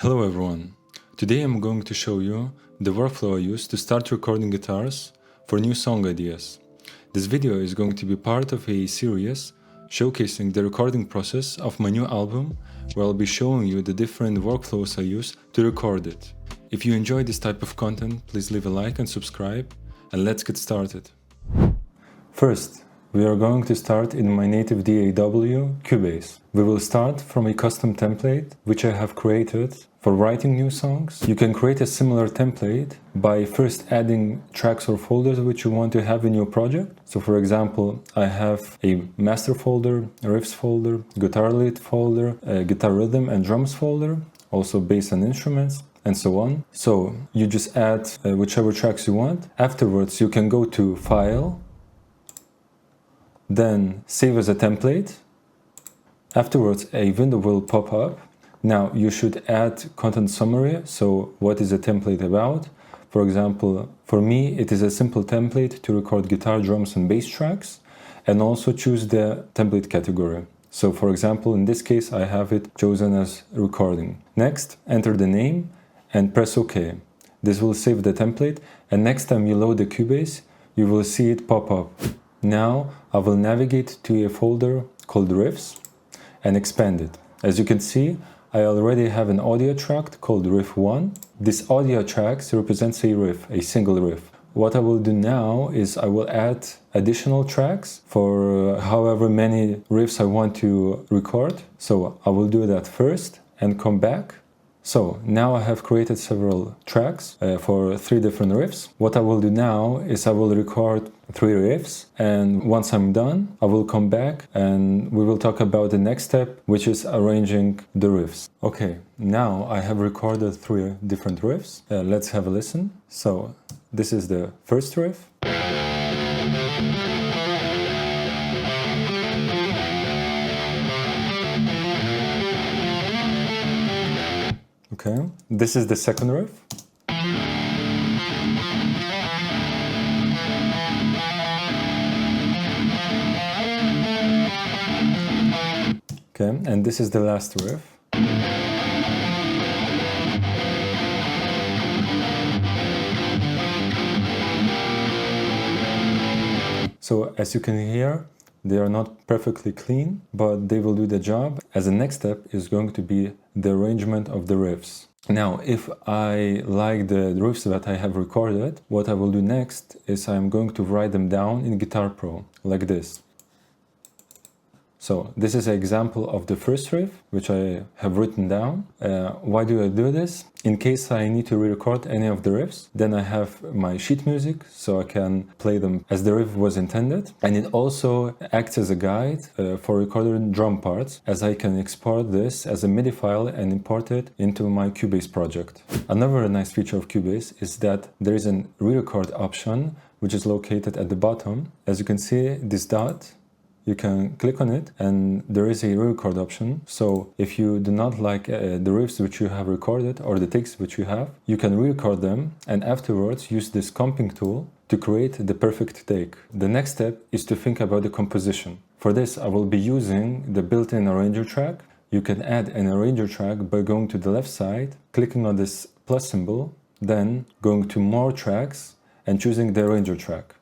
Hello everyone. Today I'm going to show you the workflow I use to start recording guitars for new song ideas. This video is going to be part of a series showcasing the recording process of my new album, where I'll be showing you the different workflows I use to record it. If you enjoy this type of content, please leave a like and subscribe, and let's get started. First, we are going to start in my native DAW, Cubase. We will start from a custom template, which I have created for writing new songs. You can create a similar template by first adding tracks or folders which you want to have in your project. So for example, I have a master folder, a riffs folder, guitar lead folder, a guitar rhythm and drums folder, also bass and instruments, and so on. So you just add whichever tracks you want. Afterwards, you can go to File, then save as a template. Afterwards, a window will pop up. Now you should add content summary, so what is the template about? For example, for me it is a simple template to record guitar, drums and bass tracks, and also choose the template category. So for example, in this case I have it chosen as recording. Next, enter the name and press OK. This will save the template, and next time you load the Cubase, you will see it pop up. Now I will navigate to a folder called Riffs and expand it. As you can see, I already have an audio track called Riff 1. This audio track represents a riff, a single riff. What I will do now is I will add additional tracks for however many riffs I want to record. So I will do that first and come back. So now I have created several tracks for 3 different riffs. What I will do now is I will record 3 riffs, and once I'm done, I will come back and we will talk about the next step, which is arranging the riffs. Okay, now I have recorded 3 different riffs. Let's have a listen. So this is the first riff. Okay, this is the second riff. Okay, and this is the last riff. So as you can hear, they are not perfectly clean, but they will do the job. As the next step is going to be the arrangement of the riffs. Now, if I like the riffs that I have recorded, what I will do next is I'm going to write them down in Guitar Pro, like this. So this is an example of the first riff, which I have written down. Why do I do this? In case I need to re-record any of the riffs, then I have my sheet music, so I can play them as the riff was intended. And it also acts as a guide for recording drum parts, as I can export this as a MIDI file and import it into my Cubase project. Another nice feature of Cubase is that there is a re-record option, which is located at the bottom. As you can see, this dot, you can click on it and there is a re-record option. So if you do not like the riffs which you have recorded or the takes which you have, you can re-record them and afterwards use this comping tool to create the perfect take. The next step is to think about the composition. For this, I will be using the built-in arranger track. You can add an arranger track by going to the left side, clicking on this plus symbol, then going to more tracks and choosing the arranger track.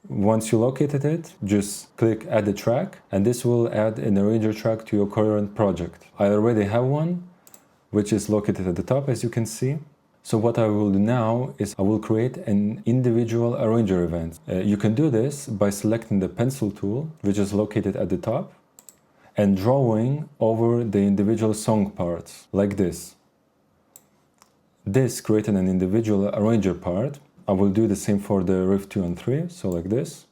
Once you located it, just click add a track and this will add an arranger track to your current project. I already have one, which is located at the top, as you can see. So what I will do now is I will create an individual arranger event. You can do this by selecting the pencil tool, which is located at the top, and drawing over the individual song parts, like this. This created an individual arranger part. I will do the same for the riff 2 and 3, so like this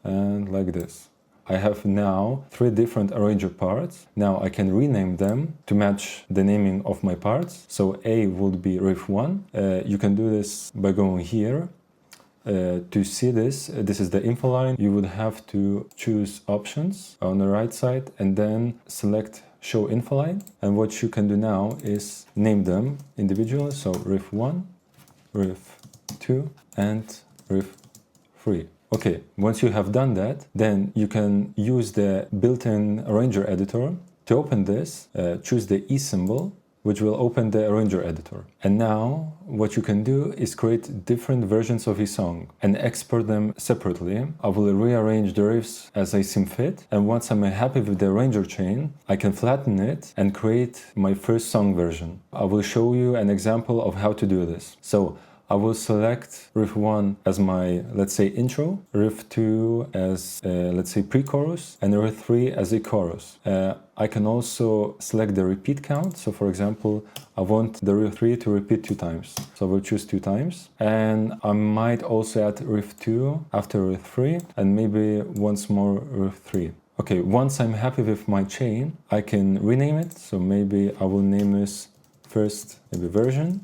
and like this. I have now 3 different arranger parts. Now I can rename them to match the naming of my parts. So A would be riff 1. You can do this by going here. To see this, this is the info line. You would have to choose options on the right side and then select show info line. And what you can do now is name them individually. So riff 1, riff 2 and riff 3. Okay, once you have done that, then you can use the built-in arranger editor. To open this, choose the E symbol, which will open the arranger editor. And now what you can do is create different versions of a song and export them separately. I will rearrange the riffs as I seem fit, and once I'm happy with the arranger chain, I can flatten it and create my first song version. I will show you an example of how to do this. So I will select riff 1 as my, let's say, intro, riff 2 as, let's say, pre-chorus, and riff 3 as a chorus. I can also select the repeat count. So for example, I want the riff 3 to repeat 2 times. So I will choose 2 times. And I might also add riff 2 after riff 3, and maybe once more riff 3. Okay, once I'm happy with my chain, I can rename it. So maybe I will name this first maybe version.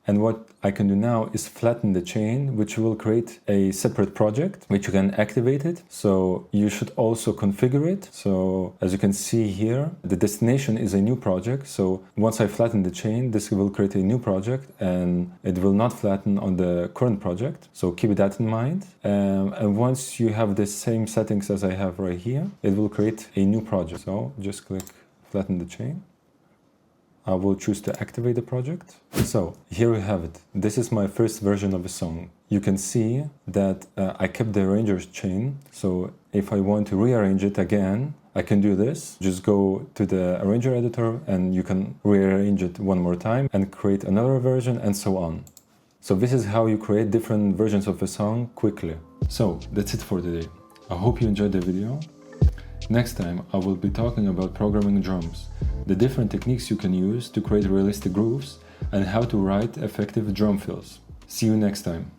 And what I can do now is flatten the chain, which will create a separate project, which you can activate it. So you should also configure it. So as you can see here, the destination is a new project. So once I flatten the chain, this will create a new project and it will not flatten on the current project. So keep that in mind. And once you have the same settings as I have right here, it will create a new project. So just click flatten the chain. I will choose to activate the project. So here we have it. This is my first version of a song. You can see that I kept the arranger's chain. So if I want to rearrange it again, I can do this. Just go to the arranger editor and you can rearrange it one more time and create another version and so on. So this is how you create different versions of a song quickly. So that's it for today. I hope you enjoyed the video. Next time, I will be talking about programming drums, the different techniques you can use to create realistic grooves, and how to write effective drum fills. See you next time.